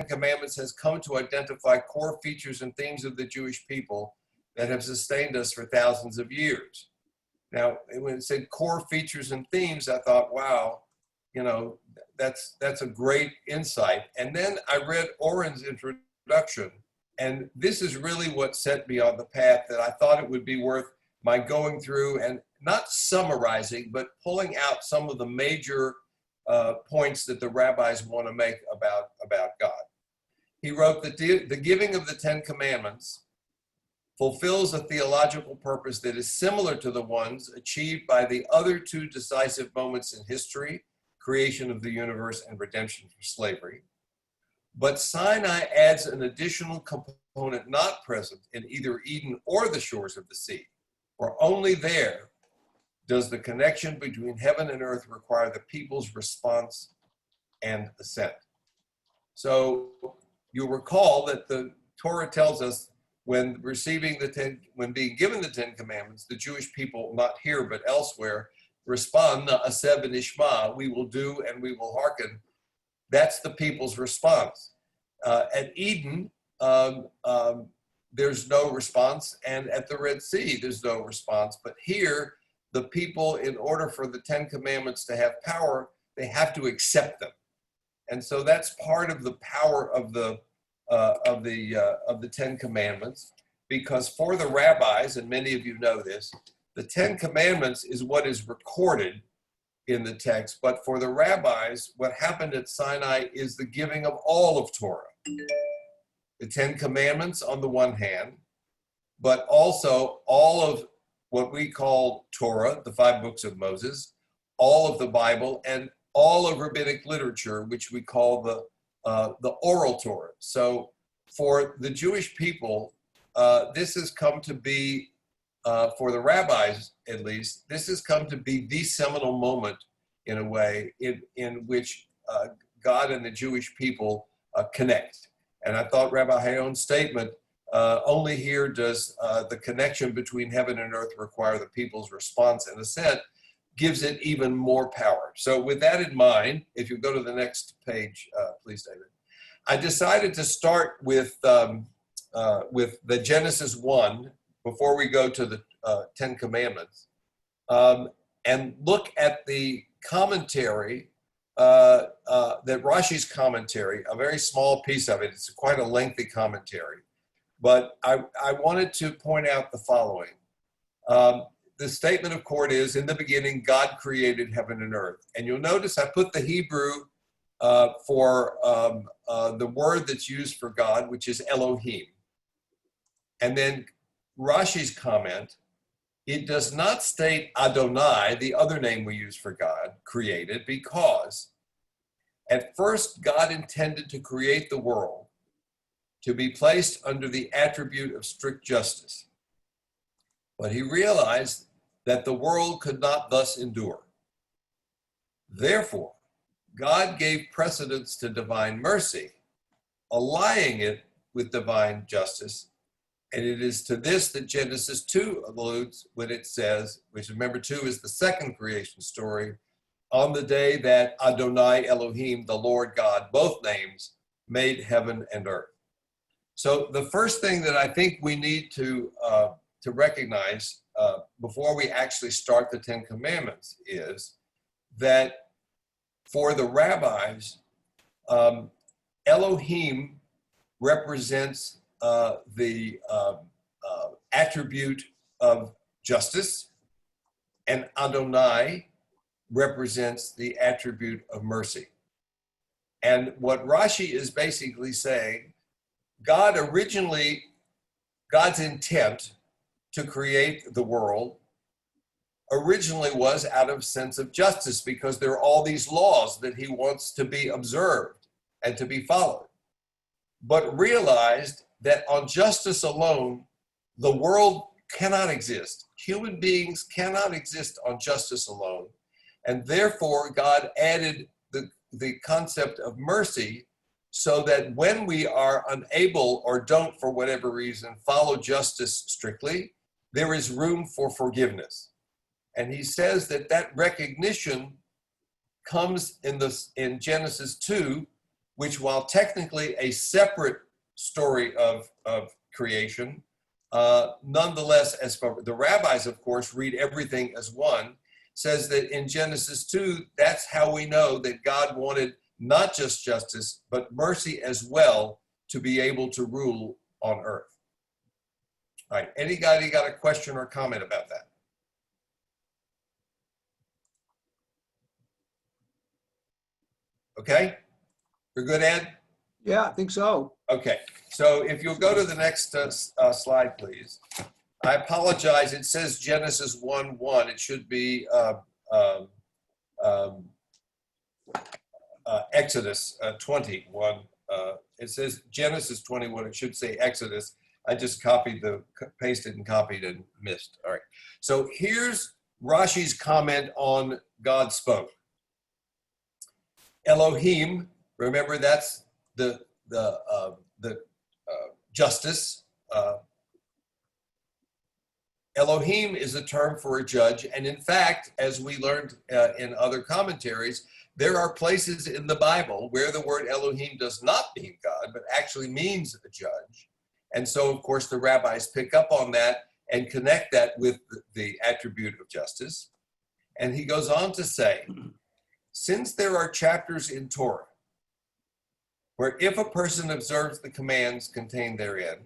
Commandments has come to identify core features and themes of the Jewish people that have sustained us for thousands of years. Now, when it said core features and themes, I thought, wow, you know, that's a great insight. And then I read Oren's introduction, and this is really what set me on the path that I thought it would be worth my going through and not summarizing, but pulling out some of the major points that the rabbis want to make about God. He wrote that the giving of the Ten Commandments fulfills a theological purpose that is similar to the ones achieved by the other two decisive moments in history, creation of the universe and redemption from slavery. But Sinai adds an additional component not present in either Eden or the shores of the sea, for only there does the connection between heaven and earth require the people's response and assent. So you'll recall that the Torah tells us when being given the Ten Commandments, the Jewish people, not here but elsewhere, respond, Na'aseh v'nishma, we will do and we will hearken. That's the people's response. At Eden, there's no response, and at the Red Sea, there's no response. But here, the people, in order for the Ten Commandments to have power, they have to accept them. And so that's part of the power of the Ten Commandments, because for the rabbis, and many of you know this, the Ten Commandments is what is recorded in the text, but for the rabbis, what happened at Sinai is the giving of all of Torah. The Ten Commandments on the one hand, but also all of what we call Torah, the 5 books of Moses, all of the Bible, and all of rabbinic literature, which we call the oral Torah. So for the Jewish people, this has come to be, for the rabbis at least, this has come to be the seminal moment in a way in which God and the Jewish people connect. And I thought Rabbi Hayon's statement, only here does the connection between heaven and earth require the people's response and assent, gives it even more power. So with that in mind, if you go to the next page, please, David. I decided to start with the Genesis 1 before we go to the Ten Commandments, and look at the commentary, that Rashi's commentary, a very small piece of it. It's quite a lengthy commentary, but I wanted to point out the following. The statement of court is, in the beginning, God created heaven and earth. And you'll notice I put the Hebrew for the word that's used for God, which is Elohim. And then Rashi's comment, it does not state Adonai, the other name we use for God, created, because at first God intended to create the world to be placed under the attribute of strict justice. But he realized that the world could not thus endure. Therefore, God gave precedence to divine mercy, allying it with divine justice. And it is to this that Genesis 2 alludes when it says, which remember 2 is the second creation story, on the day that Adonai Elohim, the Lord God, both names, made heaven and earth. So the first thing that I think we need to recognize before we actually start the Ten Commandments is that for the rabbis, Elohim represents the attribute of justice, and Adonai represents the attribute of mercy. And what Rashi is basically saying, God's intent to create the world originally was out of sense of justice, because there are all these laws that he wants to be observed and to be followed, but realized that on justice alone, the world cannot exist. Human beings cannot exist on justice alone. And therefore, God added the concept of mercy, so that when we are unable or don't, for whatever reason, follow justice strictly, there is room for forgiveness. And he says that recognition comes in Genesis 2 which, while technically a separate story of creation, nonetheless, as for the rabbis, of course, read everything as one, says that in Genesis 2, that's how we know that God wanted not just justice, but mercy as well to be able to rule on earth. All right, anybody got a question or comment about that? Okay, you're good, Ed? Yeah, I think so. Okay, so if you'll go to the next slide, please. I apologize, it says Genesis 1:1. It should be Exodus 21. It says Genesis 21. It should say Exodus. I just pasted and copied and missed. All right. So here's Rashi's comment on God spoke. Elohim, remember that's the justice. Elohim is a term for a judge, and in fact, as we learned in other commentaries, there are places in the Bible where the word Elohim does not mean God, but actually means a judge. And so, of course, the rabbis pick up on that and connect that with the attribute of justice. And he goes on to say, since there are chapters in Torah where if a person observes the commands contained therein,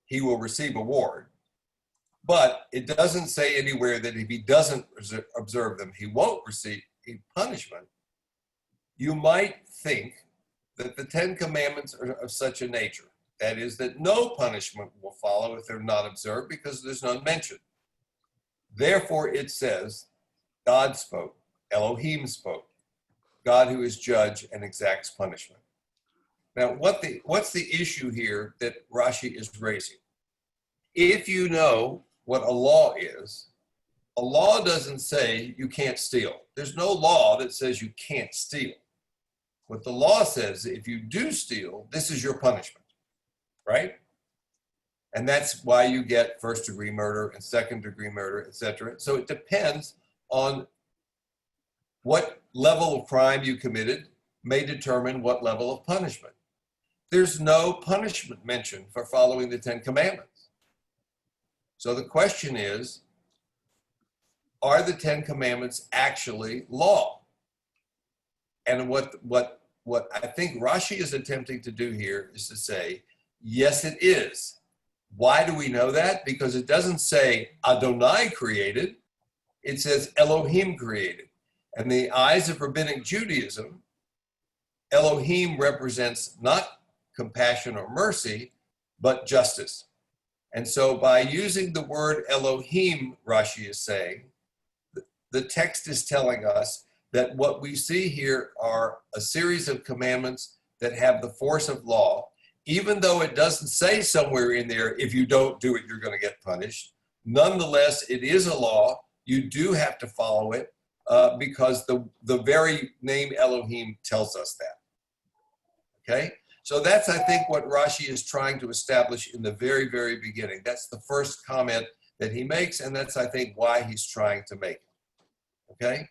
he will receive a reward, but it doesn't say anywhere that if he doesn't observe them, he won't receive a punishment, you might think that the Ten Commandments are of such a nature. That is, that no punishment will follow if they're not observed because there's none mentioned. Therefore, it says, God spoke, Elohim spoke, God who is judge and exacts punishment. Now, what's the issue here that Rashi is raising? If you know what a law is, a law doesn't say you can't steal. There's no law that says you can't steal. What the law says, if you do steal, this is your punishment, right? And that's why you get first-degree murder and second-degree murder, etc. So it depends on what level of crime you committed may determine what level of punishment. There's no punishment mentioned for following the Ten Commandments. So the question is, are the Ten Commandments actually law? And what I think Rashi is attempting to do here is to say, yes, it is. Why do we know that? Because it doesn't say Adonai created, it says Elohim created. And in the eyes of Rabbinic Judaism, Elohim represents not compassion or mercy, but justice. And so by using the word Elohim, Rashi is saying, the text is telling us that what we see here are a series of commandments that have the force of law, even though it doesn't say somewhere in there, if you don't do it, you're going to get punished. Nonetheless, it is a law. You do have to follow it because the very name Elohim tells us that. Okay? So that's, I think, what Rashi is trying to establish in the very, very beginning. That's the first comment that he makes, and that's, I think, why he's trying to make it. Okay?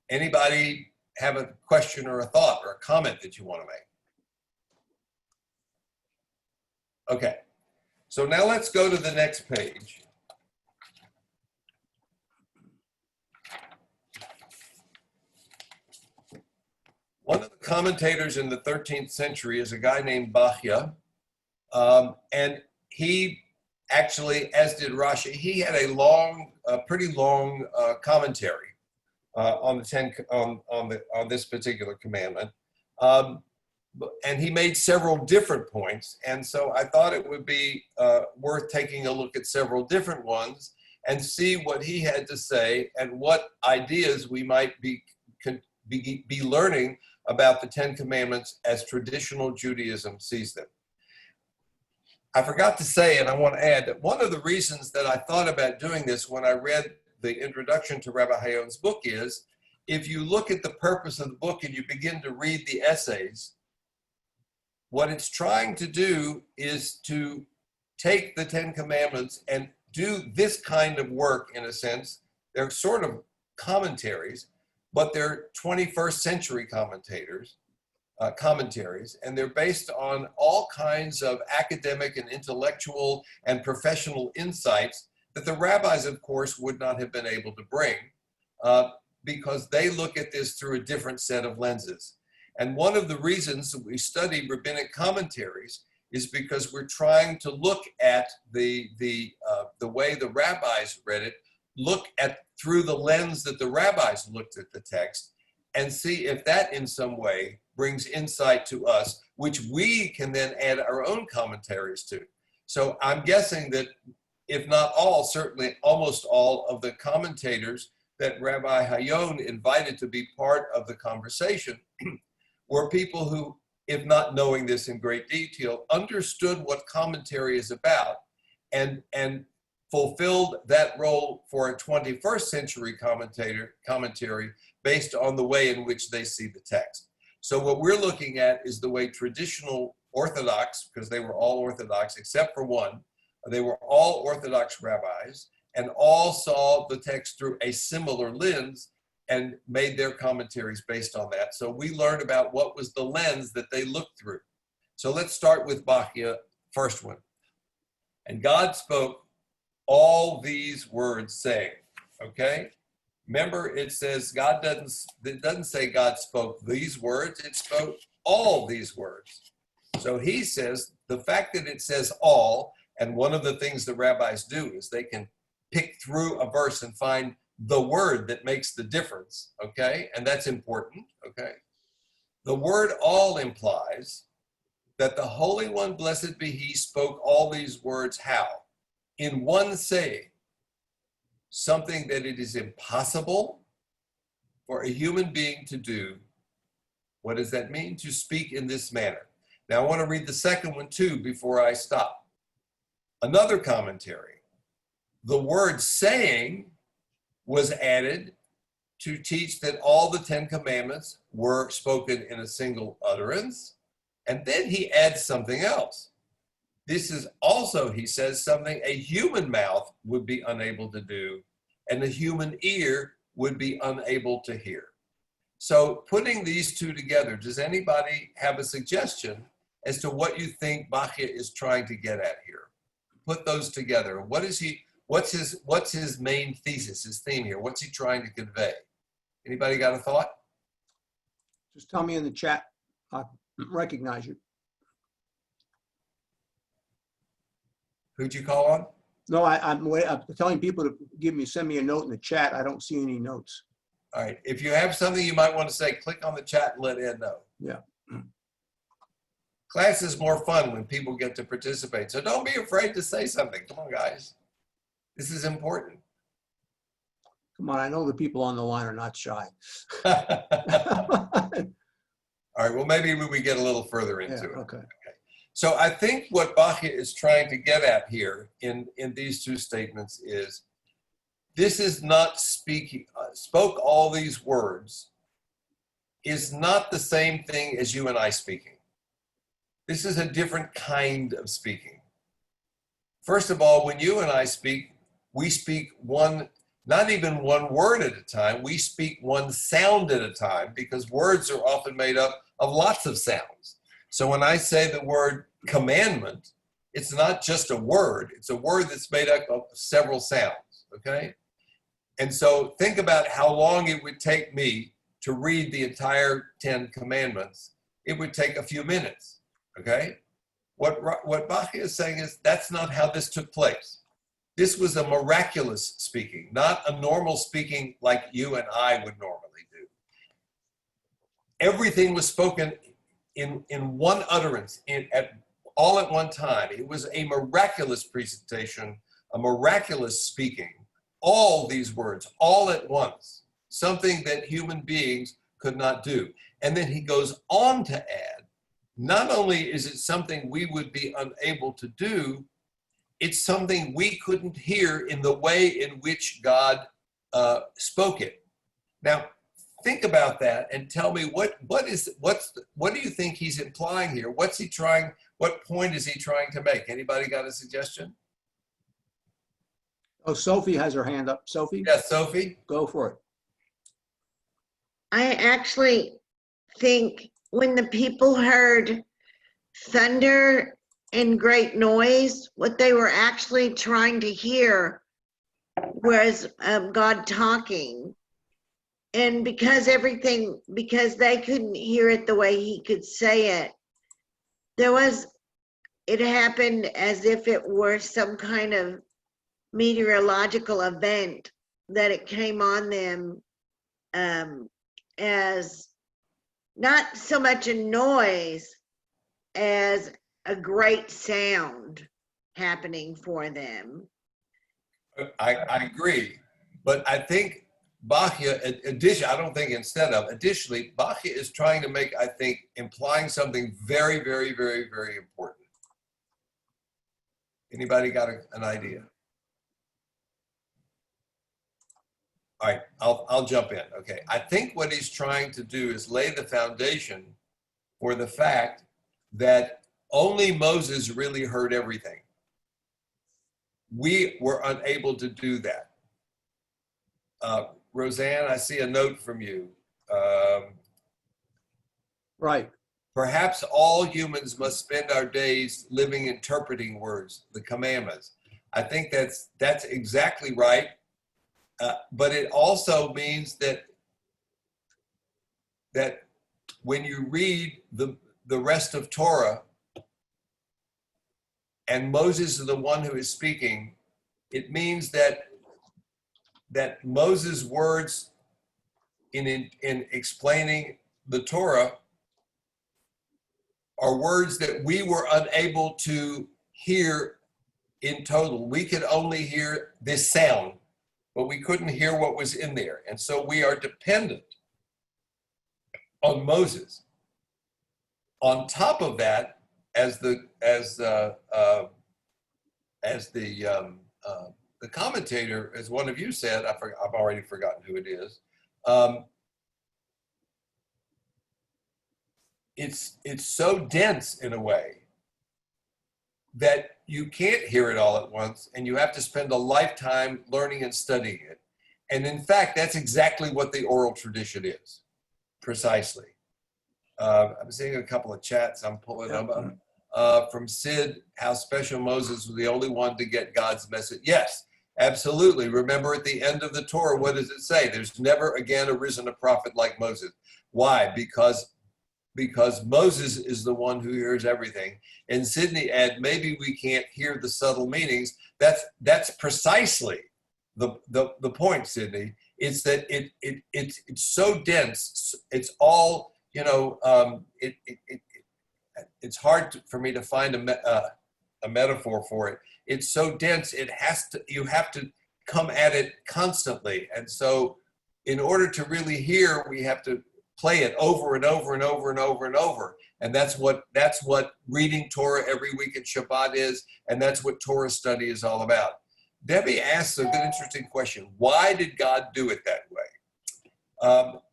Anybody have a question or a thought or a comment that you want to make? Okay. So now let's go to the next page. One of the commentators in the 13th century is a guy named Bachya, and he actually, as did Rashi, he had a pretty long commentary on this particular commandment, and he made several different points. And so I thought it would be worth taking a look at several different ones and see what he had to say and what ideas we might be learning about the Ten Commandments as traditional Judaism sees them. I forgot to say, and I want to add, that one of the reasons that I thought about doing this when I read the introduction to Rabbi Hayon's book is, if you look at the purpose of the book and you begin to read the essays, what it's trying to do is to take the Ten Commandments and do this kind of work in a sense. They're sort of commentaries, but they're 21st century commentators commentaries, and they're based on all kinds of academic and intellectual and professional insights that the rabbis, of course, would not have been able to bring because they look at this through a different set of lenses. And one of the reasons that we study rabbinic commentaries is because we're trying to look at the way the rabbis read it, look at through the lens that the rabbis looked at the text, and see if that in some way brings insight to us, which we can then add our own commentaries to. So I'm guessing that if not all, certainly almost all of the commentators that Rabbi Hayon invited to be part of the conversation were people who, if not knowing this in great detail, understood what commentary is about and fulfilled that role for a 21st century commentary based on the way in which they see the text. So what we're looking at is the way traditional Orthodox, because they were all Orthodox except for one, they were all Orthodox rabbis and all saw the text through a similar lens and made their commentaries based on that. So we learned about what was the lens that they looked through. So let's start with Bachia, first one. And God spoke all these words saying, okay? Remember, it says it doesn't say God spoke these words, it spoke all these words. So he says, the fact that it says all, and one of the things the rabbis do is they can pick through a verse and find the word that makes the difference, okay? And that's important, okay? The word all implies that the Holy One, blessed be he, spoke all these words how? In one saying, something that it is impossible for a human being to do. What does that mean? To speak in this manner. Now I want to read the second one too before I stop. Another commentary. The word saying was added to teach that all the 10 commandments were spoken in a single utterance. And then he adds something else. This is also, he says, something a human mouth would be unable to do and a human ear would be unable to hear. So putting these two together, does anybody have a suggestion as to what you think Bachia is trying to get at here? Put those together. What's his main thesis, his theme here? What's he trying to convey? Anybody got a thought? Just tell me in the chat. I'll recognize you. Who'd you call on? No, I'm telling people to send me a note in the chat. I don't see any notes. All right. If you have something you might want to say, click on the chat and let Ed know. Yeah. Class is more fun when people get to participate. So don't be afraid to say something. Come on, guys. This is important. Come on, I know the people on the line are not shy. All right. Well, maybe we get a little further into it. Okay. So I think what Bachia is trying to get at here in these two statements is this is not speaking, spoke all these words is not the same thing as you and I speaking. This is a different kind of speaking. First of all, when you and I speak, we speak not even one word at a time, we speak one sound at a time because words are often made up of lots of sounds. So when I say the word commandment, it's not just a word, it's a word that's made up of several sounds, okay? And so think about how long it would take me to read the entire 10 commandments. It would take a few minutes, okay? What Bachia is saying is that's not how this took place. This was a miraculous speaking, not a normal speaking like you and I would normally do. Everything was spoken in one utterance, all at one time. It was a miraculous presentation, a miraculous speaking. All these words, all at once, something that human beings could not do. And then he goes on to add, not only is it something we would be unable to do, it's something we couldn't hear in the way in which God spoke it. Now, think about that and tell me what do you think he's implying here? What point is he trying to make? Anybody got a suggestion? Oh, Sophie has her hand up. Sophie? Yes, Sophie? Go for it. I actually think when the people heard thunder and great noise, what they were actually trying to hear was God talking. And because they couldn't hear it the way he could say it, it happened as if it were some kind of meteorological event, that it came on them as not so much a noise as a great sound happening for them. I agree, but I think Bachya, additionally, Bachya is trying to make, I think, implying something very, very, very, very important. Anybody got an idea? All right, I'll jump in. Okay, I think what he's trying to do is lay the foundation for the fact that only Moses really heard everything. We were unable to do that. Roseanne, I see a note from you. Right. Perhaps all humans must spend our days living interpreting words, the commandments. I think that's exactly right. But it also means that when you read the rest of Torah and Moses is the one who is speaking, it means that Moses' words in explaining the Torah are words that we were unable to hear in total. We could only hear this sound, but we couldn't hear what was in there. And so we are dependent on Moses. On top of that, as the commentator, as one of you said, I've already forgotten who it is. It's so dense in a way that you can't hear it all at once, and you have to spend a lifetime learning and studying it. And in fact, that's exactly what the oral tradition is, precisely. I'm seeing a couple of chats I'm pulling up. From Sid, how special Moses was the only one to get God's message. Yes, absolutely. Remember at the end of the Torah, what does it say? There's never again arisen a prophet like Moses. Why? Because Moses is the one who hears everything. And Sydney add, maybe we can't hear the subtle meanings. That's precisely the point, Sydney. It's that it's so dense. It's all, it's hard for me to find a metaphor for it. It's so dense. You have to come at it constantly. And so in order to really hear, we have to play it over and over and over and over and over. And that's what reading Torah every week at Shabbat is, and that's what Torah study is all about. Debbie asks a good, interesting question. Why did God do it that way?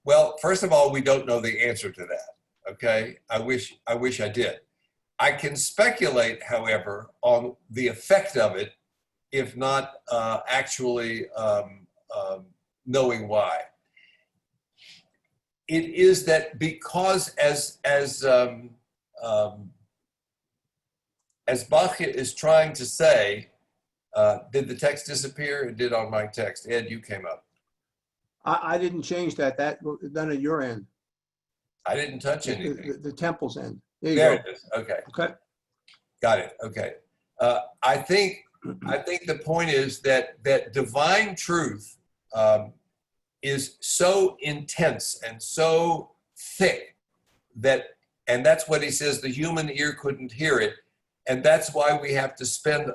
Well, first of all, we don't know the answer to that. Okay, I wish I did. I can speculate, however, on the effect of it, if not actually knowing why. It is that because as Bachya is trying to say, did the text disappear? It did on my text. Ed, you came up. I didn't change that. That was done at your end. I didn't touch anything. The temple's end. There it is. Okay. Okay. Got it. Okay. I think the point is that divine truth is so intense and so thick and that's what he says, the human ear couldn't hear it. And that's why we have to spend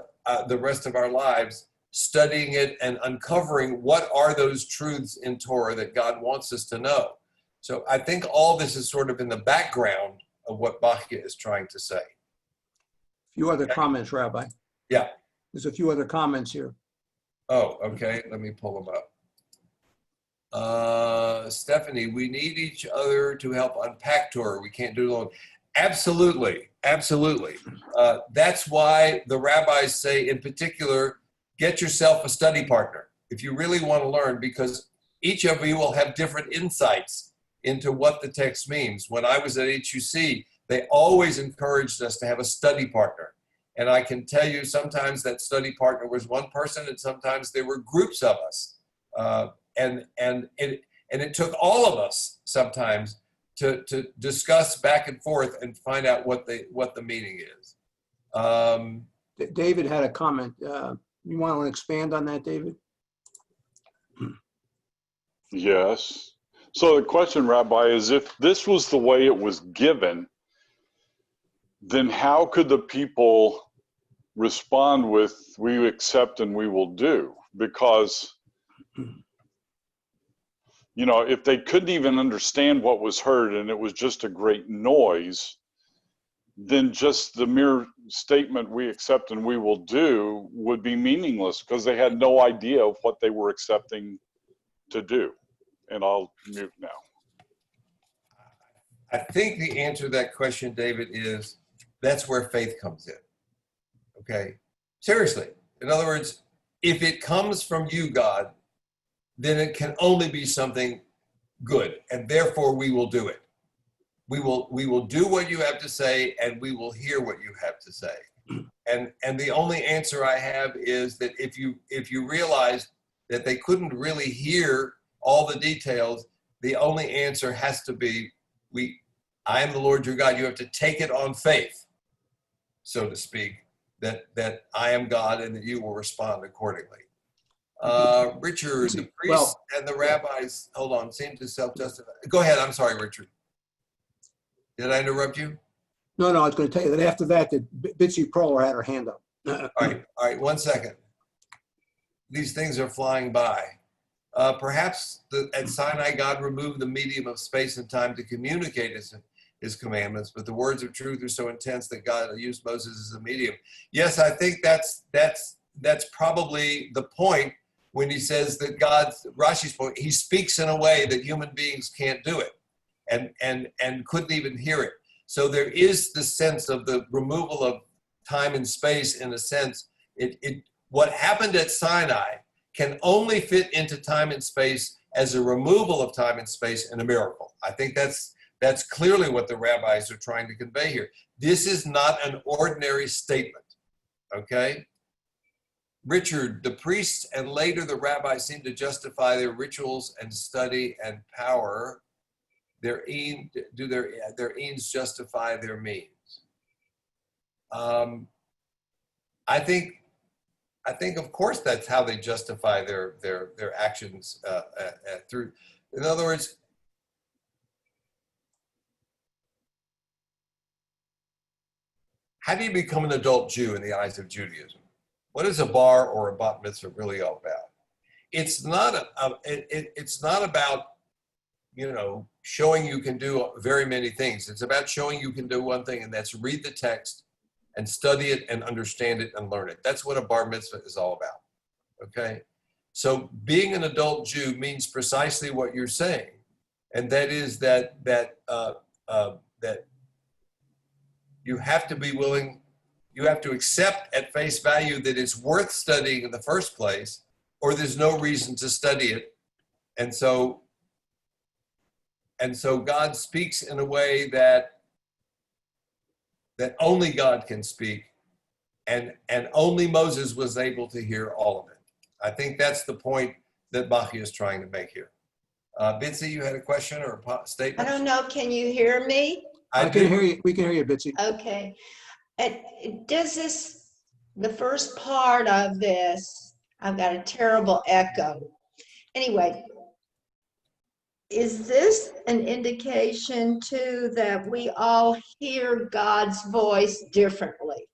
the rest of our lives studying it and uncovering what are those truths in Torah that God wants us to know. So I think all this is sort of in the background of what Bachya is trying to say. A few other comments, Rabbi. Yeah. There's a few other comments here. Oh, okay. Let me pull them up. Stephanie, we need each other to help unpack Torah. We can't do it alone. Absolutely. Absolutely. That's why the rabbis say, in particular, get yourself a study partner if you really want to learn, because each of you will have different insights into what the text means. When I was at HUC, they always encouraged us to have a study partner. And I can tell you sometimes that study partner was one person and sometimes there were groups of us. And it took all of us sometimes to discuss back and forth and find out what the meaning is. David had a comment. You want to expand on that, David? Yes. So the question, Rabbi, is if this was the way it was given, then how could the people respond with, we accept and we will do? Because, you know, if they couldn't even understand what was heard and it was just a great noise, then just the mere statement, we accept and we will do, would be meaningless because they had no idea of what they were accepting to do. And I'll mute now. I think the answer to that question, David, is that's where faith comes in. Okay? Seriously. In other words, if it comes from you, God, then it can only be something good, and therefore we will do it. We will do what you have to say, and we will hear what you have to say. And the only answer I have is that if you realize that they couldn't really hear all the details, the only answer has to be, I am the Lord your God. You have to take it on faith, so to speak, that I am God and that you will respond accordingly. Richard, the priests and the rabbis, hold on, seem to self-justify. Go ahead, I'm sorry, Richard. Did I interrupt you? No, I was going to tell you that after that, Bitsy Proler had her hand up. All right, 1 second. These things are flying by. Perhaps at Sinai, God removed the medium of space and time to communicate his commandments, but the words of truth are so intense that God used Moses as a medium. Yes, I think that's probably the point when he says that Rashi's point, he speaks in a way that human beings can't do it and couldn't even hear it. So there is the sense of the removal of time and space in a sense. What happened at Sinai can only fit into time and space as a removal of time and space in a miracle. I think that's clearly what the rabbis are trying to convey here. This is not an ordinary statement, okay? Richard, the priests and later the rabbis seem to justify their rituals and study and power. Their aims justify their means? I think of course that's how they justify their actions through. In other words, how do you become an adult Jew in the eyes of Judaism? What is a bar or a bat mitzvah really all about? It's not about, you know, showing you can do very many things. It's about showing you can do one thing, and that's read the text and study it and understand it and learn it. That's what a bar mitzvah is all about, okay? So being an adult Jew means precisely what you're saying, and that is that you have to be willing, you have to accept at face value that it's worth studying in the first place, or there's no reason to study it. And so God speaks in a way that only God can speak, and only Moses was able to hear all of it. I think that's the point that Bachi is trying to make here. Bitsy, you had a question or a statement? I don't know. Can you hear me? I can hear you. We can hear you, Bitsy. Okay. And the first part of this, I've got a terrible echo. Anyway, is this an indication too that we all hear God's voice differently?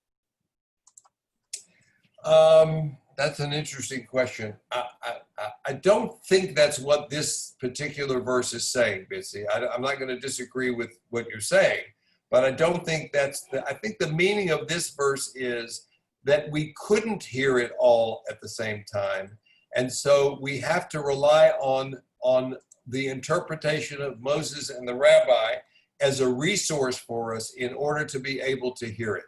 That's an interesting question. I don't think that's what this particular verse is saying, Bitsy. I'm not going to disagree with what you're saying, but I don't think I think the meaning of this verse is that we couldn't hear it all at the same time. And so we have to rely on the interpretation of Moses and the rabbi as a resource for us in order to be able to hear it.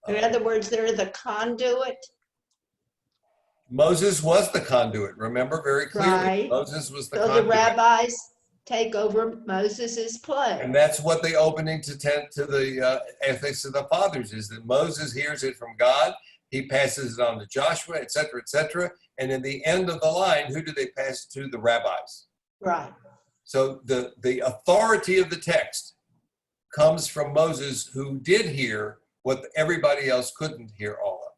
In other words, they're the conduit? Moses was the conduit, remember, very clearly. Right. Moses was the So the conduit. rabbis take over Moses's place. And that's what the opening to the ethics of the fathers is, that Moses hears it from God, he passes it on to Joshua, et cetera, and in the end of the line, who do they pass it to? The rabbis. Right. So the authority of the text comes from Moses, who did hear what everybody else couldn't hear all of.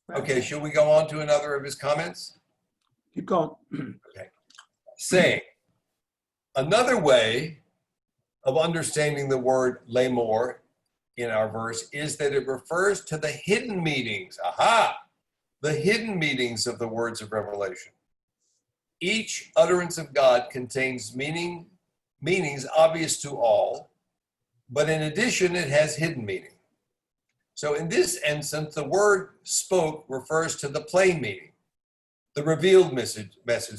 Right. Okay, shall we go on to another of his comments? Keep going. Saying. Another way of understanding the word lemor in our verse is that it refers to the hidden meanings. Aha! The hidden meanings of the words of revelation. Each utterance of God contains meanings obvious to all, but in addition, it has hidden meaning. So in this instance, the word spoke refers to the plain meaning, the revealed message,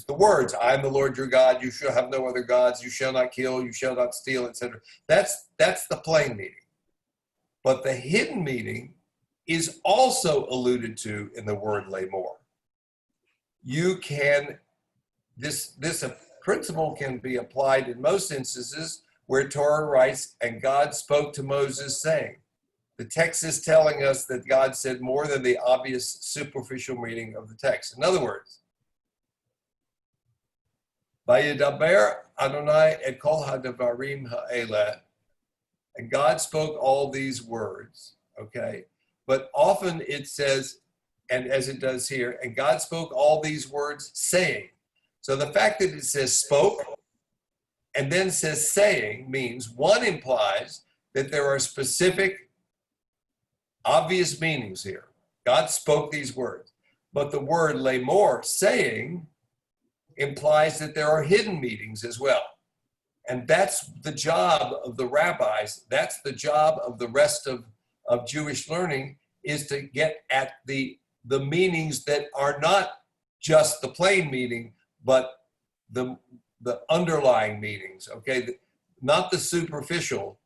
the words, I am the Lord your God, you shall have no other gods, you shall not kill, you shall not steal, etc. That's the plain meaning. But the hidden meaning is also alluded to in the word lemor. This principle can be applied in most instances where Torah writes, and God spoke to Moses saying. The text is telling us that God said more than the obvious superficial meaning of the text. In other words, Vayedaber Adonai et kol hadavarim ha'eleh, and God spoke all these words, okay? But often it says, and as it does here, and God spoke all these words saying. So the fact that it says spoke and then says saying means one implies that there are specific obvious meanings here. God spoke these words. But the word lemor, saying, implies that there are hidden meanings as well. And that's the job of the rabbis. That's the job of the rest of Jewish learning, is to get at the meanings that are not just the plain meaning, but the underlying meanings, okay? Not the superficial,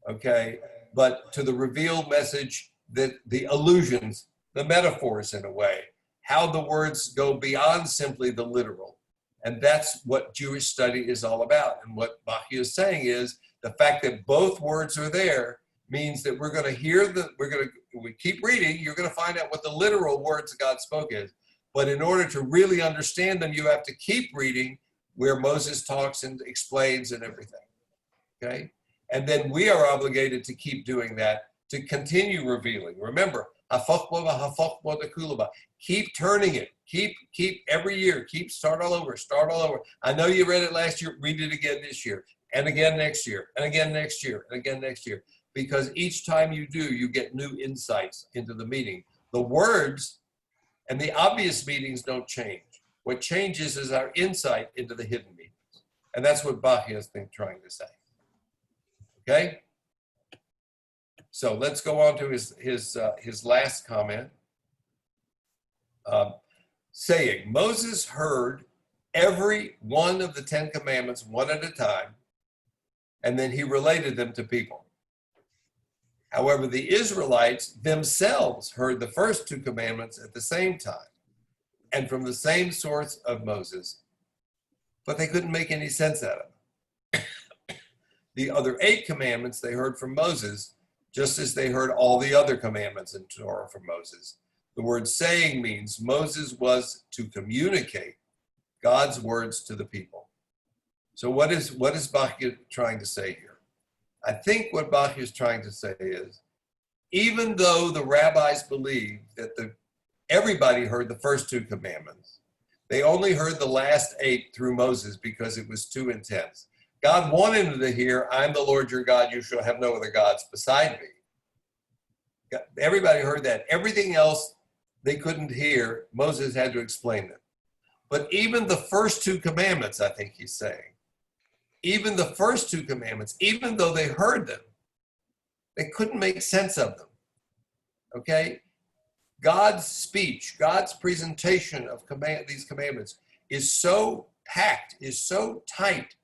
okay? But to the revealed message, that the allusions, the metaphors in a way, how the words go beyond simply the literal. And that's what Jewish study is all about. And what Bachya is saying is the fact that both words are there means that we're going to hear we keep reading, you're going to find out what the literal words God spoke is. But in order to really understand them, you have to keep reading where Moses talks and explains and everything, okay? And then we are obligated to keep doing that, to continue revealing. Remember, keep turning it. Keep every year. Start all over. I know you read it last year. Read it again this year, and again next year, and again next year, and again next year. Because each time you do, you get new insights into the meaning. The words and the obvious meanings don't change. What changes is our insight into the hidden meanings, and that's what Bachya has been trying to say. Okay. So let's go on to his last comment, saying, Moses heard every one of the 10 commandments one at a time, and then he related them to people. However, the Israelites themselves heard the first 2 commandments at the same time, and from the same source of Moses, but they couldn't make any sense out of them. The other 8 commandments they heard from Moses, just as they heard all the other commandments in Torah from Moses. The word saying means Moses was to communicate God's words to the people. So what is Bachya trying to say here? I think what Bachya is trying to say is, even though the rabbis believed that everybody heard the first 2 commandments, they only heard the last 8 through Moses because it was too intense. God wanted them to hear, I'm the Lord your God, you shall have no other gods beside me. Everybody heard that. Everything else they couldn't hear, Moses had to explain them. But even the first 2 commandments, I think he's saying, even the first 2 commandments, even though they heard them, they couldn't make sense of them. Okay? God's speech, God's presentation of these commandments is so packed, is so tight.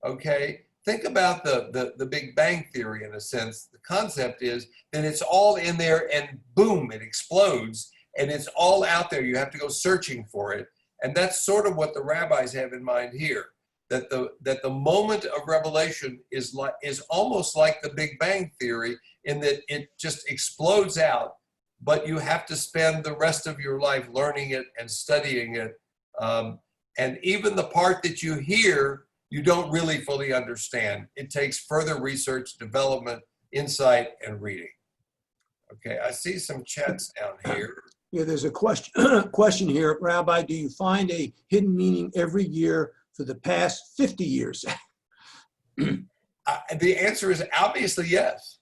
Okay, think about the Big Bang Theory in a sense. The concept is that it's all in there and boom, it explodes. and it's all out there. You have to go searching for it. And that's sort of what the rabbis have in mind here, that the moment of revelation is almost like the Big Bang Theory, in that it just explodes out, but you have to spend the rest of your life learning it and studying it. And even the part that you hear, you don't really fully understand. It takes further research, development, insight, and reading. Okay, I see some chats down here. Yeah, there's a question here. Rabbi, do you find a hidden meaning every year for the past 50 years? The answer is obviously yes.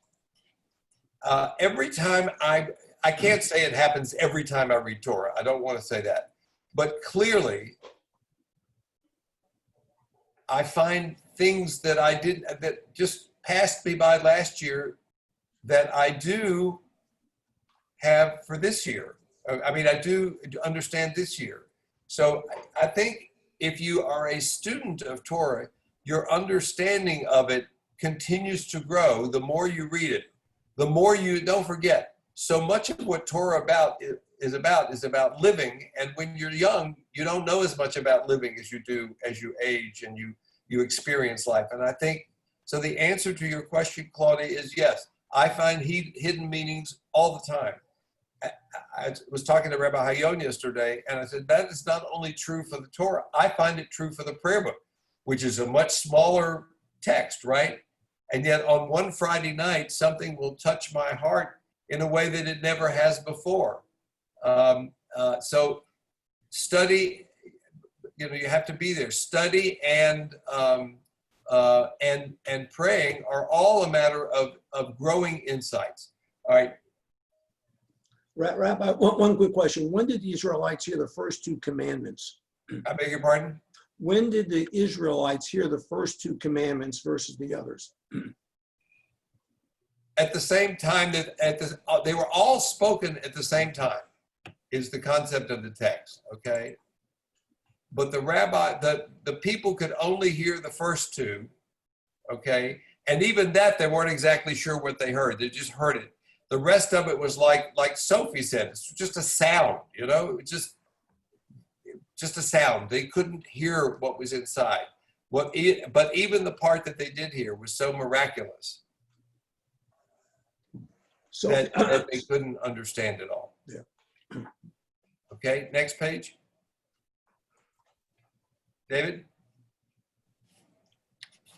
Every time I can't say it happens every time I read Torah. I don't want to say that. But clearly, I find things that that just passed me by last year that I do have for this year. I mean, I do understand this year. So I think if you are a student of Torah, your understanding of it continues to grow the more you read it. The more you, don't forget, so much of what Torah is about living. And when you're young, you don't know as much about living as you do as you age and you experience life. And I think, so the answer to your question, Claudia, is yes. I find hidden meanings all the time. I was talking to Rabbi Hayon yesterday, and I said, that is not only true for the Torah, I find it true for the prayer book, which is a much smaller text, right? And yet on one Friday night, something will touch my heart in a way that it never has before. So study, you have to be there. Study and praying are all a matter of growing insights. All right. Rabbi, one quick question. When did the Israelites hear the first two commandments? I beg your pardon? When did the Israelites hear the first two commandments versus the others? At the same time they were all spoken at the same time, is the concept of the text, okay? But the people could only hear the first two, okay? And even that, they weren't exactly sure what they heard. They just heard it. The rest of it was like Sophie said, it's just a sound, just a sound. They couldn't hear what was inside. But even the part that they did hear was so miraculous that they couldn't understand it all. Yeah. Okay, next page. David?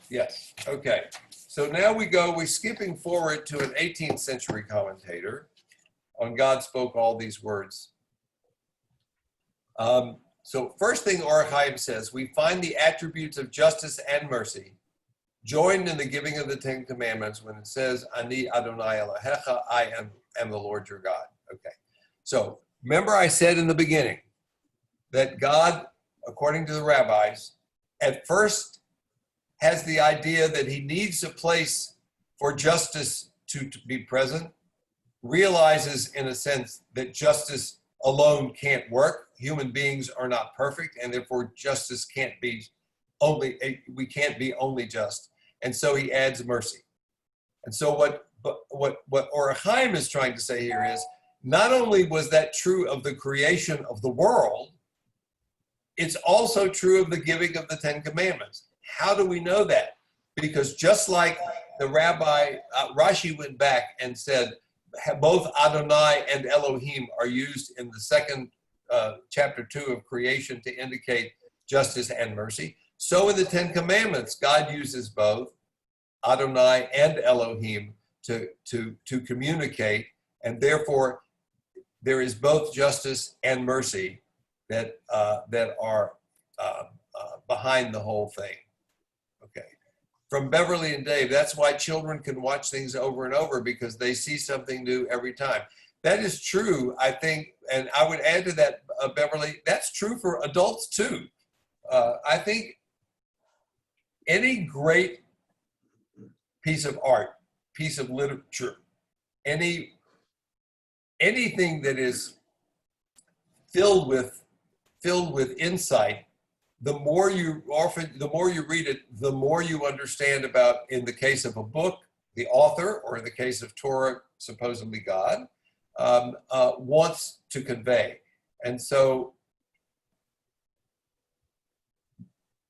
Yes, okay. So now we're skipping forward to an 18th century commentator on God spoke all these words. So first thing Or Chaim says, we find the attributes of justice and mercy joined in the giving of the Ten Commandments when it says, Ani Adonai Elohecha, I am the Lord your God. Okay. So remember I said in the beginning that God, according to the rabbis, at first has the idea that he needs a place for justice to be present, realizes in a sense that justice alone can't work. Human beings are not perfect, and therefore justice can't be we can't be only just. And so he adds mercy. And so what Or Chaim is trying to say here is, not only was that true of the creation of the world, it's also true of the giving of the Ten Commandments. How do we know that? Because just like the rabbi, Rashi went back and said, both Adonai and Elohim are used in the second chapter 2 of creation to indicate justice and mercy. So in the Ten Commandments, God uses both Adonai and Elohim to communicate, and therefore there is both justice and mercy that are behind the whole thing. Okay. From Beverly and Dave, that's why children can watch things over and over, because they see something new every time. That is true, I think, and I would add to that, Beverly, that's true for adults too. I think any great piece of art, piece of literature, anything that is filled with insight, the more you read it, the more you understand about, in the case of a book, the author, or in the case of Torah, supposedly God, wants to convey. And so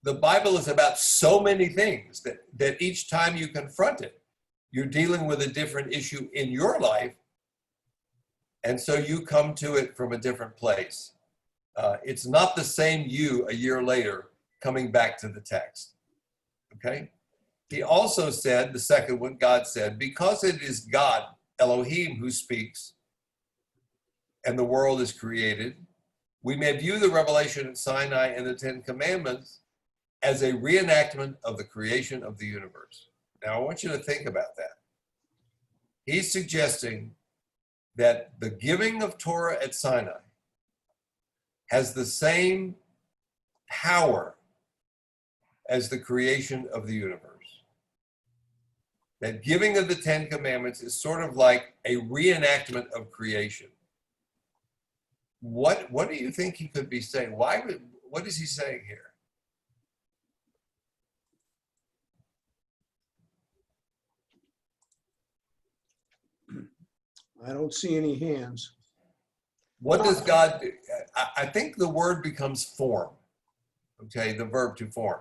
the Bible is about so many things that each time you confront it, you're dealing with a different issue in your life. And so you come to it from a different place. It's not the same you a year later coming back to the text. Okay? He also said, the second one, God said, because it is God, Elohim, who speaks, and the world is created, we may view the revelation at Sinai and the Ten Commandments as a reenactment of the creation of the universe. Now, I want you to think about that. He's suggesting that the giving of Torah at Sinai has the same power as the creation of the universe. That giving of the Ten Commandments is sort of like a reenactment of creation. What do you think he could be saying? What is he saying here? I don't see any hands. What does God do? I think the word becomes form. Okay, the verb to form.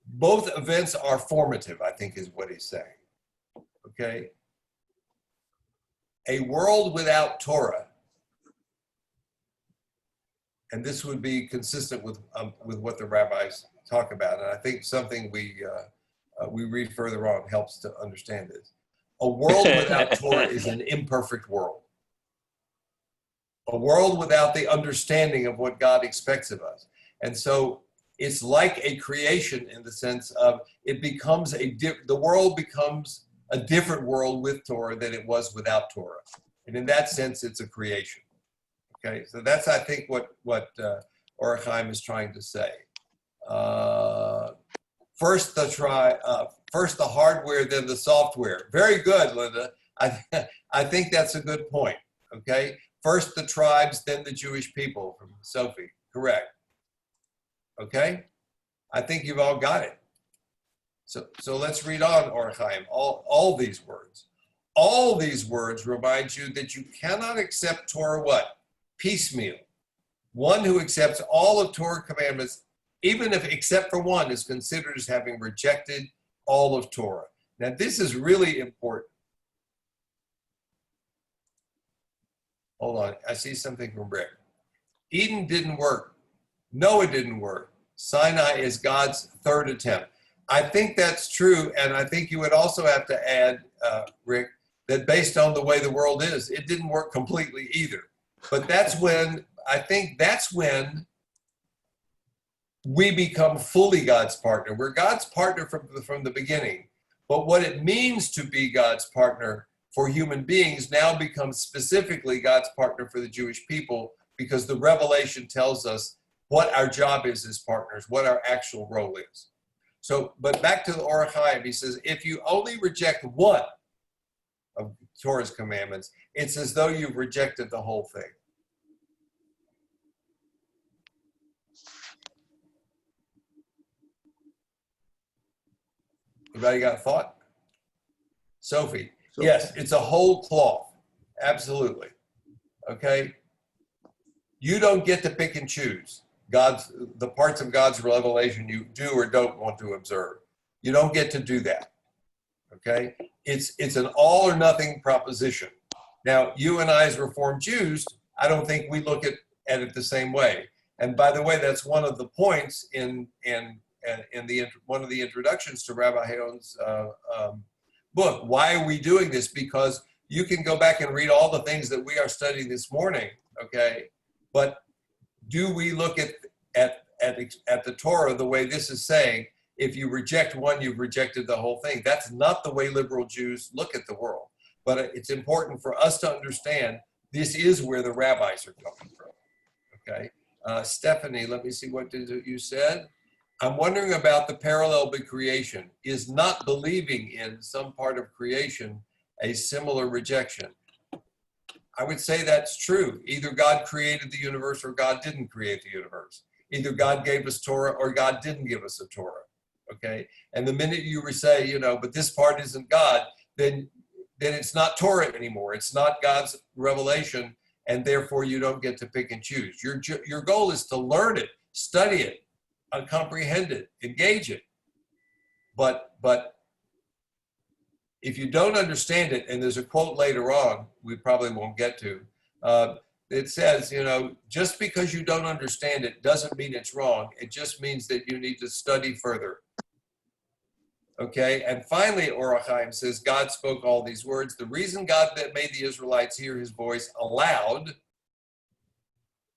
Both events are formative, I think is what he's saying. Okay? A world without Torah, and this would be consistent with what the rabbis talk about, and I think something we read further on helps to understand this. A world without Torah is an imperfect world. A world without the understanding of what God expects of us. And so it's like a creation in the sense of it becomes the world becomes a different world with Torah than it was without Torah. And in that sense, it's a creation. Okay, so that's, I think, what Or HaChaim is trying to say. First the hardware, then the software. Very good, Linda. I think that's a good point. Okay, first the tribes, then the Jewish people. From Sophie, correct. Okay, I think you've all got it. So let's read on, Or HaChaim. All these words. All these words remind you that you cannot accept Torah what? Piecemeal. One who accepts all of Torah commandments, even if except for one, is considered as having rejected all of Torah. Now, this is really important. Hold on, I see something from Rick. Eden didn't work. Noah didn't work. Sinai is God's third attempt. I think that's true, and I think you would also have to add, Rick, that based on the way the world is, it didn't work completely either. But I think that's when we become fully God's partner. We're God's partner from the beginning. But what it means to be God's partner for human beings now becomes specifically God's partner for the Jewish people, because the revelation tells us what our job is as partners, what our actual role is. So, but back to the Or HaChaim, he says, if you only reject one of Torah's commandments, it's as though you've rejected the whole thing. Anybody got a thought? Sophie, yes, it's a whole cloth. Absolutely. Okay? You don't get to pick and choose the parts of God's revelation you do or don't want to observe. You don't get to do that. Okay? It's an all or nothing proposition. Now, you and I as Reformed Jews, I don't think we look at it the same way. And by the way, that's one of the points in one of the introductions to Rabbi Hayon's book. Why are we doing this? Because you can go back and read all the things that we are studying this morning, okay? But do we look at the Torah the way this is saying, if you reject one, you've rejected the whole thing? That's not the way liberal Jews look at the world. But it's important for us to understand this is where the rabbis are coming from, okay? Stephanie, let me see, what did you said? I'm wondering about the parallel with creation. Is not believing in some part of creation a similar rejection? I would say that's true. Either God created the universe or God didn't create the universe. Either God gave us Torah or God didn't give us a Torah, okay? And the minute you say, but this part isn't God, then then it's not Torah anymore. It's not God's revelation, and therefore you don't get to pick and choose. Your goal is to learn it, study it, comprehend it, engage it. But if you don't understand it, and there's a quote later on we probably won't get to, it says, just because you don't understand it doesn't mean it's wrong. It just means that you need to study further. Okay, and finally, Or HaChaim says, God spoke all these words. The reason God that made the Israelites hear his voice aloud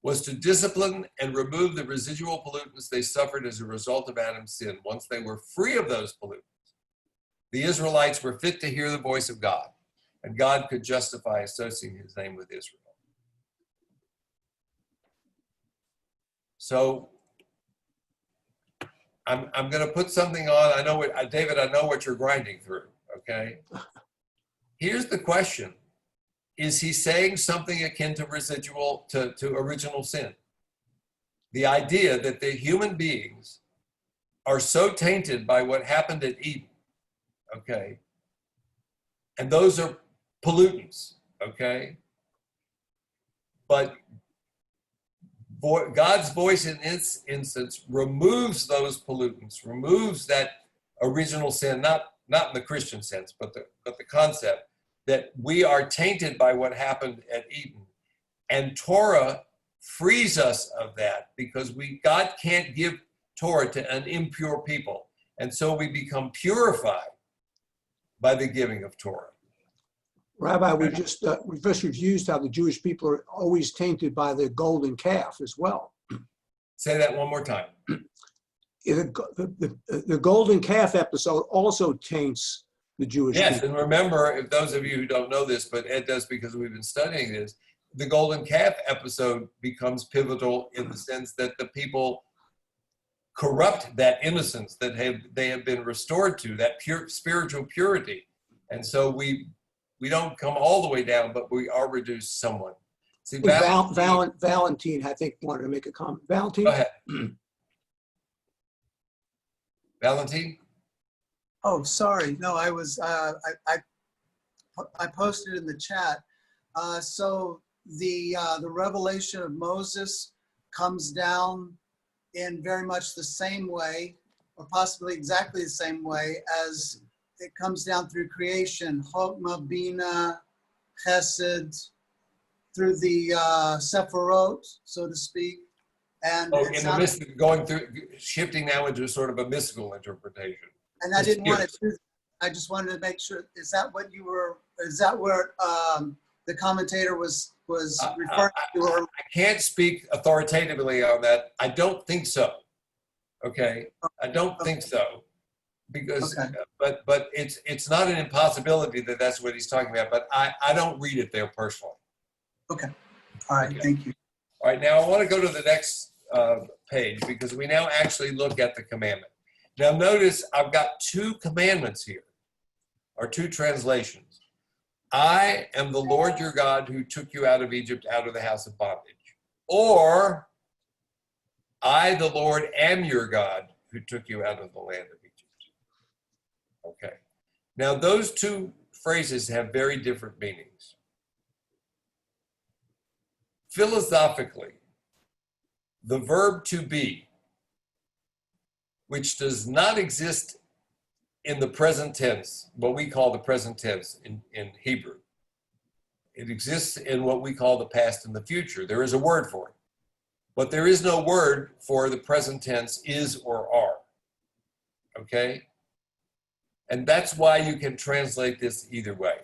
was to discipline and remove the residual pollutants they suffered as a result of Adam's sin. Once they were free of those pollutants, the Israelites were fit to hear the voice of God, and God could justify associating his name with Israel. So I'm going to put something on. I know what, David, I know what you're grinding through, okay? Here's the question. Is he saying something akin to to original sin? The idea that the human beings are so tainted by what happened at Eden, okay? And those are pollutants, okay? But God's voice in this instance removes those pollutants, removes that original sin, not in the Christian sense, but the concept that we are tainted by what happened at Eden. And Torah frees us of that because God can't give Torah to an impure people. And so we become purified by the giving of Torah. Rabbi, we just reviewed how the Jewish people are always tainted by the golden calf as well. Say that one more time. The golden calf episode also taints the Jewish Yes, people. and remember, if those of you who don't know this, but Ed does because we've been studying this, the golden calf episode becomes pivotal in the sense that the people corrupt that innocence that they have been restored to, that pure spiritual purity. And so we don't come all the way down, but we are reduced somewhat. See, Valentine, I think, wanted to make a comment. Valentine? Go ahead. Valentine? Oh, sorry. No, I was, I posted in the chat. So the revelation of Moses comes down in very much the same way, or possibly exactly the same way as it comes down through creation, Chokmah, Bina, Chesed, through the Sephirot, so to speak. And In the mystic, going through, shifting now into sort of a mystical interpretation. And I didn't want to do that. I just wanted to make sure, is that what the commentator was referring to? Or? I can't speak authoritatively on that. I don't think so. Okay, I don't think so. Because, okay. but it's not an impossibility that that's what he's talking about, but I don't read it there personally. Okay, all right, okay. Thank you. All right, now I want to go to the next page because we now actually look at the commandment. Now notice I've got two commandments here, or two translations. I am the Lord your God who took you out of Egypt, out of the house of bondage. Or, I, the Lord, am your God who took you out of the land of Egypt. Okay. Now those two phrases have very different meanings. Philosophically, the verb to be, which does not exist in the present tense, what we call the present tense in Hebrew. It exists in what we call the past and the future. There is a word for it, but there is no word for the present tense is or are. Okay? And that's why you can translate this either way.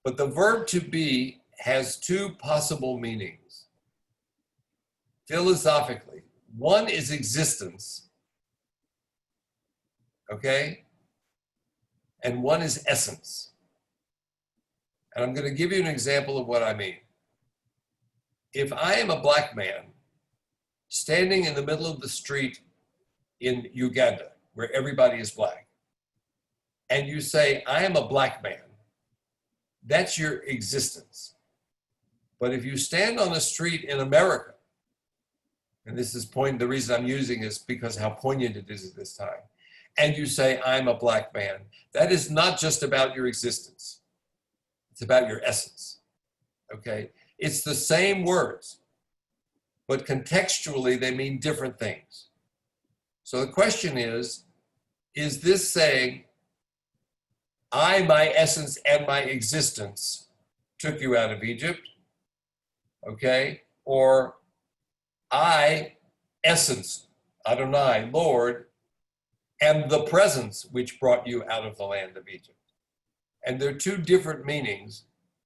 But the verb to be has two possible meanings. Philosophically, one is existence, okay? And one is essence. And I'm going to give you an example of what I mean. If I am a black man standing in the middle of the street in Uganda, where everybody is black, and you say, I am a black man, that's your existence. But if you stand on the street in America, and this is the reason I'm using this because how poignant it is at this time, and you say, I'm a black man, that is not just about your existence. It's about your essence, okay? It's the same words, but contextually they mean different things. So the question is this saying, I, my essence and my existence took you out of Egypt, okay? Or I, essence, Adonai, Lord, am the presence which brought you out of the land of Egypt. And they're two different meanings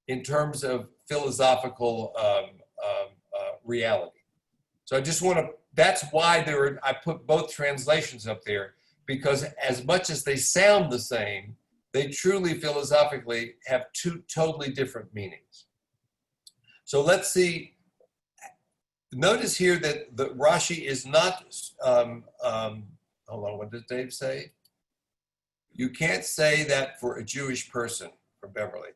in terms of philosophical reality. So I just want to, that's why I put both translations up there, because as much as they sound the same, they truly philosophically have two totally different meanings. So let's see. Notice here that the Rashi is not, hold on, what did Dave say? You can't say that for a Jewish person, for Beverly.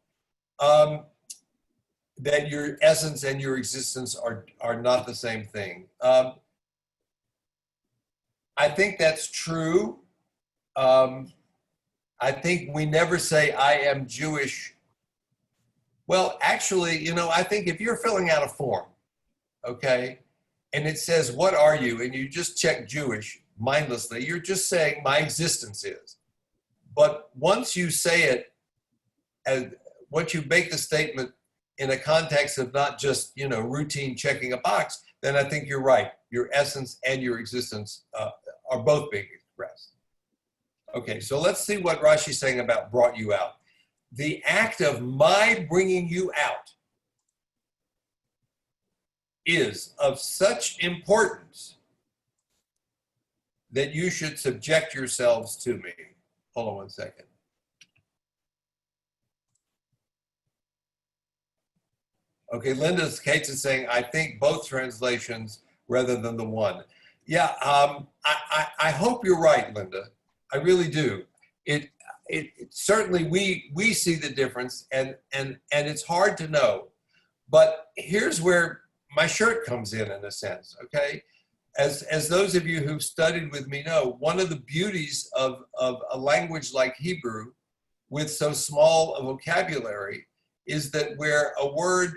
That your essence and your existence are not the same thing. I think that's true. I think we never say I am Jewish. Well, actually, you know, I think if you're filling out a form, okay, and it says, what are you? And you just check Jewish mindlessly, you're just saying my existence is. But once you say it, and once you make the statement in a context of not just, you know, routine checking a box, then I think you're right. Your essence and your existence are both being expressed. Okay, so let's see what Rashi's saying about brought you out. The act of my bringing you out is of such importance that you should subject yourselves to me. Hold on one second. Okay, Linda Cates is saying, I think both translations rather than the one. Yeah, I hope you're right, Linda. I really do. It certainly we see the difference, and it's hard to know. But here's where my shirt comes in a sense, okay? As those of you who've studied with me know, one of the beauties of a language like Hebrew with so small a vocabulary is that where a word,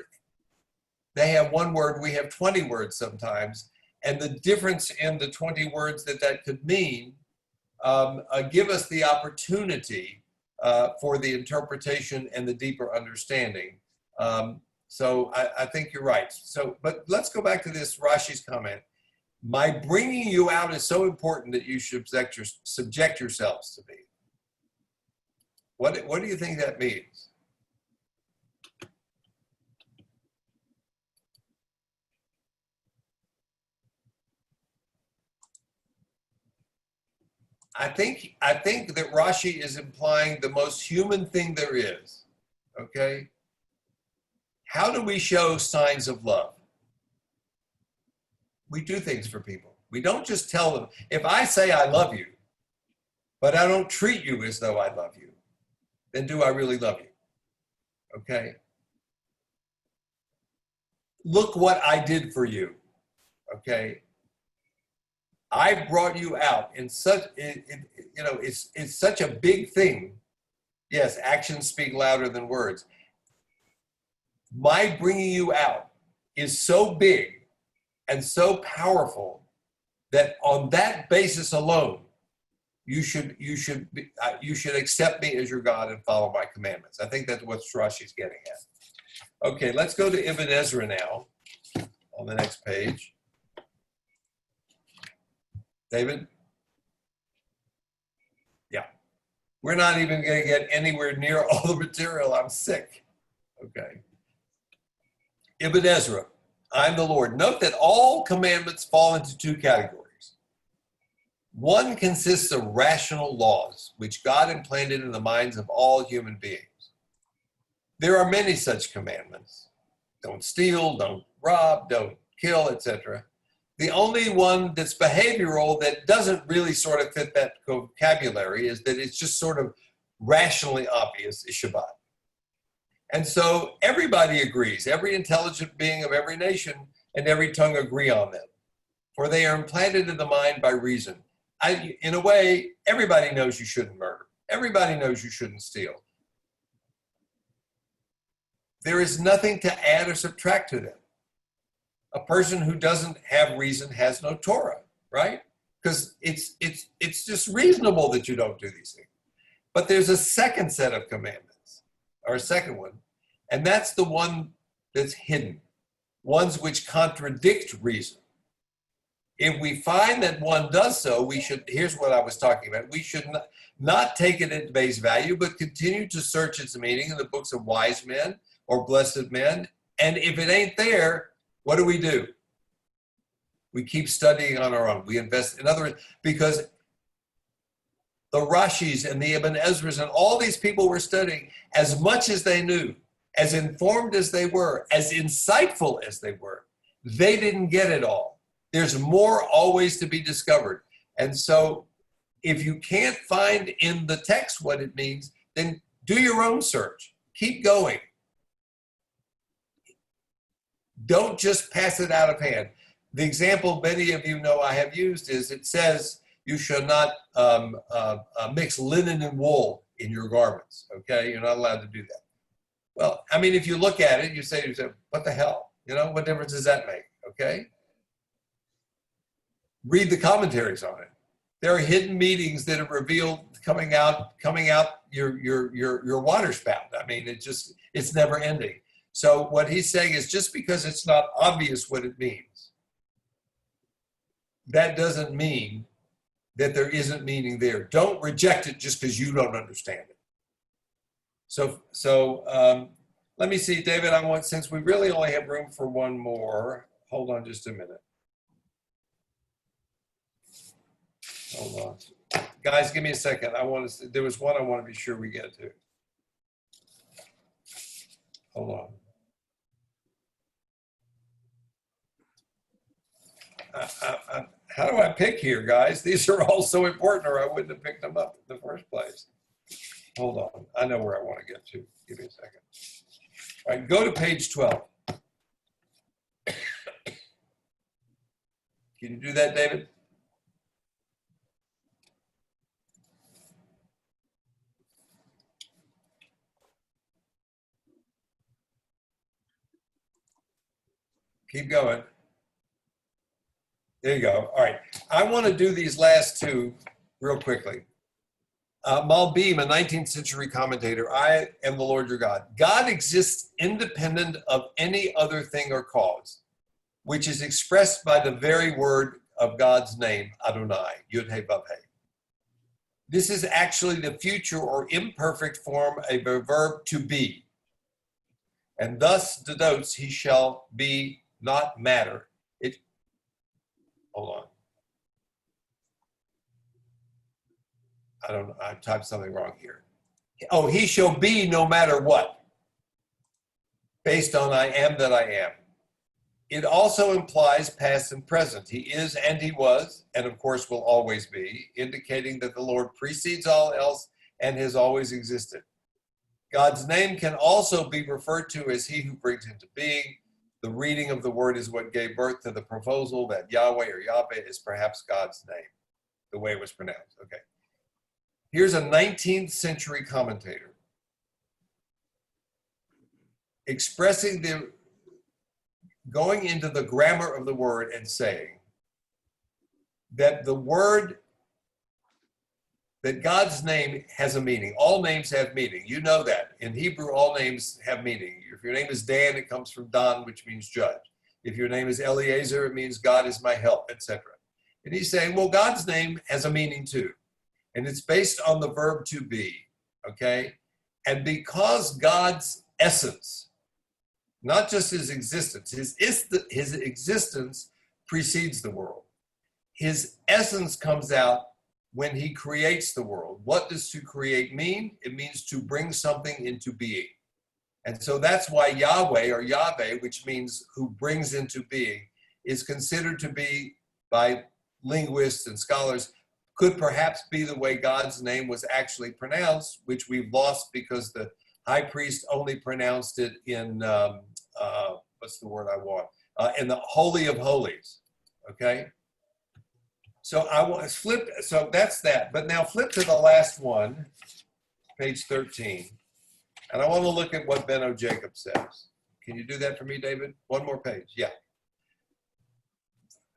they have one word, we have 20 words sometimes, and the difference in the 20 words that could mean give us the opportunity for the interpretation and the deeper understanding. So I think you're right. So, but let's go back to this Rashi's comment. My bringing you out is so important that you should subject yourselves to me. What do you think that means? I think that Rashi is implying the most human thing there is, okay? How do we show signs of love? We do things for people. We don't just tell them, if I say I love you, but I don't treat you as though I love you, then do I really love you? Okay? Look what I did for you, okay? I brought you out in such, you know, it's such a big thing. Yes, actions speak louder than words. My bringing you out is so big and so powerful that on that basis alone, you should accept me as your God and follow my commandments. I think that's what Rashi's getting at. Okay, let's go to Ibn Ezra now on the next page. David? Yeah. We're not even going to get anywhere near all the material. I'm sick. Okay. Ibn Ezra, I'm the Lord. Note that all commandments fall into two categories. One consists of rational laws, which God implanted in the minds of all human beings. There are many such commandments. Don't steal, don't rob, don't kill, etc. The only one that's behavioral that doesn't really sort of fit that vocabulary is that it's just sort of rationally obvious is Shabbat. And so everybody agrees, every intelligent being of every nation and every tongue agree on them, for they are implanted in the mind by reason. In a way, everybody knows you shouldn't murder. Everybody knows you shouldn't steal. there is nothing to add or subtract to them. A person who doesn't have reason has no Torah, right? Because it's just reasonable that you don't do these things. But there's a second set of commandments, or a second one, and that's the one that's hidden, ones which contradict reason. If we find that one does so, we should, here's what I was talking about, we should not take it at base value, but continue to search its meaning in the books of wise men or blessed men. And if it ain't there, what do? We keep studying on our own. We invest, in other words, because the Rashis and the Ibn Ezras and all these people were studying, as much as they knew, as informed as they were, as insightful as they were, they didn't get it all. There's more always to be discovered. And so if you can't find in the text what it means, then do your own search. Keep going. Don't just pass it out of hand. The example many of you know I have used is it says you should not mix linen and wool in your garments, okay? You're not allowed to do that. Well, I mean, if you look at it, you say to yourself, what the hell? You know, what difference does that make, okay? Read the commentaries on it. There are hidden meanings that are revealed coming out your water spout. I mean, it's never ending. So what he's saying is just because it's not obvious what it means, that doesn't mean that there isn't meaning there. Don't reject it just because you don't understand it. So let me see, David, since we really only have room for one more, hold on just a minute. Hold on. Guys, give me a second. There was one I want to be sure we get to. Hold on. How do I pick here, guys? These are all so important, or I wouldn't have picked them up in the first place. Hold on. I know where I want to get to. Give me a second. All right, go to page 12. Can you do that, David? Keep going. There you go. All right. I want to do these last two real quickly. Malbim, a 19th century commentator, I am the Lord your God. God exists independent of any other thing or cause, which is expressed by the very word of God's name, Adonai, Yud-He-Vav-He. This is actually the future or imperfect form of a verb to be, and thus denotes he shall be, not matter. Hold on. I typed something wrong here. Oh, he shall be no matter what, based on I am that I am. It also implies past and present. He is and he was, and of course will always be, indicating that the Lord precedes all else and has always existed. God's name can also be referred to as he who brings into being. The reading of the word is what gave birth to the proposal that Yahweh or Yahweh is perhaps God's name, the way it was pronounced. Okay. Here's a 19th century commentator expressing going into the grammar of the word and saying that the word, that God's name has a meaning. All names have meaning. You know that. In Hebrew, all names have meaning. If your name is Dan, it comes from Dan, which means judge. If your name is Eliezer, it means God is my help, etc. And he's saying, well, God's name has a meaning too. And it's based on the verb to be, okay? And because God's essence, not just his existence, his existence precedes the world. His essence comes out when he creates the world. What does to create mean? It means to bring something into being. And so that's why Yahweh or Yahweh, which means who brings into being, is considered to be, by linguists and scholars, could perhaps be the way God's name was actually pronounced, which we've lost because the high priest only pronounced it in, what's the word I want? In the Holy of Holies, okay? So I want to flip, so that's that. But now flip to the last one, page 13. And I want to look at what Benno Jacob says. Can you do that for me, David? One more page. Yeah.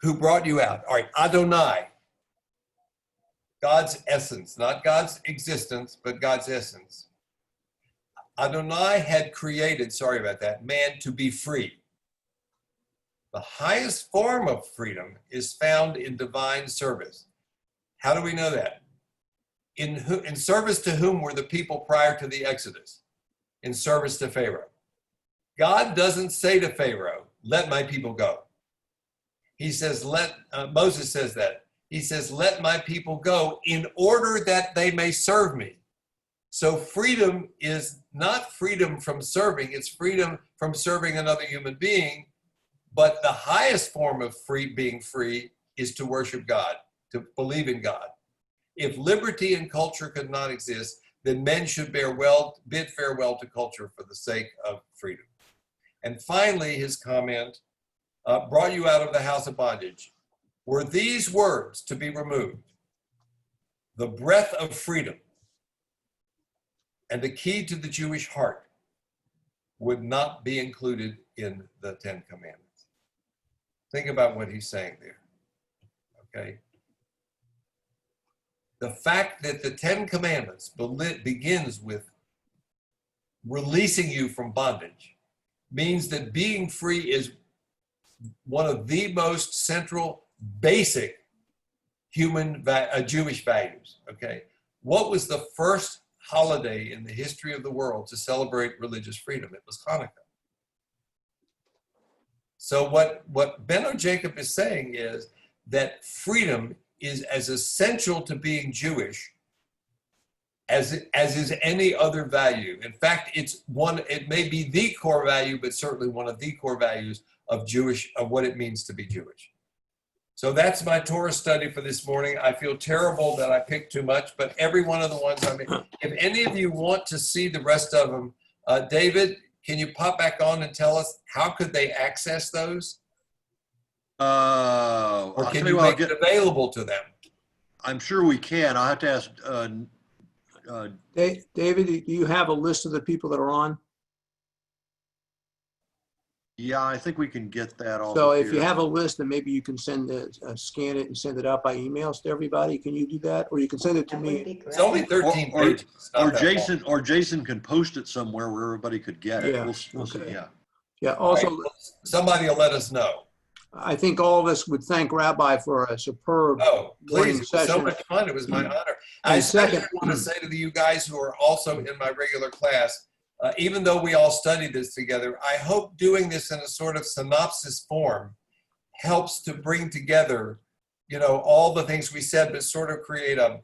Who brought you out? All right, Adonai. God's essence, not God's existence, but God's essence. Adonai had created, sorry about that, man to be free. The highest form of freedom is found in divine service. How do we know that? In service to whom were the people prior to the Exodus? In service to Pharaoh. God doesn't say to Pharaoh, let my people go. He says, Moses says that. He says, let my people go in order that they may serve me. So freedom is not freedom from serving, it's freedom from serving another human being. But the highest form of being free is to worship God, to believe in God. If liberty and culture could not exist, then men should bid farewell to culture for the sake of freedom. And finally, his comment, brought you out of the house of bondage. Were these words to be removed, the breath of freedom and the key to the Jewish heart would not be included in the 10 Commandments. Think about what he's saying there, okay? The fact that the 10 Commandments begins with releasing you from bondage means that being free is one of the most central, basic Jewish values, okay? What was the first holiday in the history of the world to celebrate religious freedom? It was Hanukkah. So what Benno Jacob is saying is that freedom is as essential to being Jewish as is any other value. In fact, it may be the core value, but certainly one of the core values of what it means to be Jewish. So that's my Torah study for this morning. I feel terrible that I picked too much, but every one of the ones if any of you want to see the rest of them, David, can you pop back on and tell us how could they access those? Or can you make it available to them? I'm sure we can. I'll have to ask. David, do you have a list of the people that are on? Yeah, I think we can get that all. So if you have a list, then maybe you can scan it and send it out by emails to everybody. Can you do that? Or you can send it to That would me. be It's only great. 13 pages. It's not that long. Jason can post it somewhere where everybody could get it. Yeah, We'll see. okay. Yeah. Yeah, also, All right, somebody will let us know. I think all of us would thank Rabbi for a superb Oh, morning please, it was so session. much fun. It was my honor. And I especially second- want to say to you guys who are also in my regular class, even though we all studied this together, I hope doing this in a sort of synopsis form helps to bring together, all the things we said, but sort of create a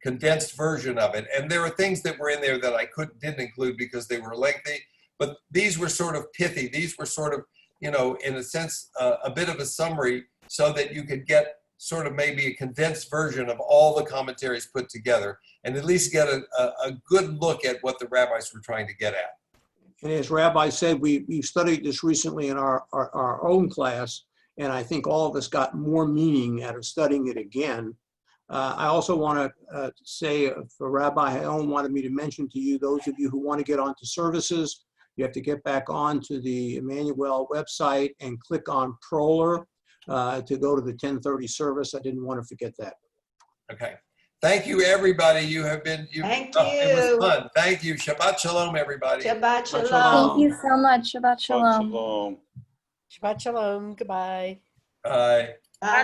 condensed version of it. And there are things that were in there that I didn't include because they were lengthy, but these were sort of pithy. These were sort of, in a sense, a bit of a summary so that you could get sort of maybe a condensed version of all the commentaries put together and at least get a good look at what the rabbis were trying to get at. And as Rabbi said, we studied this recently in our own class, and I think all of us got more meaning out of studying it again. I also want to say for Rabbi Haon wanted me to mention to you, those of you who want to get onto services, you have to get back onto the Emmanuel website and click on Proler to go to the 10:30 service. I didn't want to forget that. Okay. Thank you, everybody. You have been, Thank it you. was fun. Thank you. Shabbat shalom, everybody. Shabbat Shalom. shalom. Thank you so much. Shabbat shalom. Shalom. Shabbat shalom. Goodbye. Bye. Bye.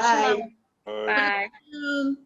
Bye. Bye. Shalom.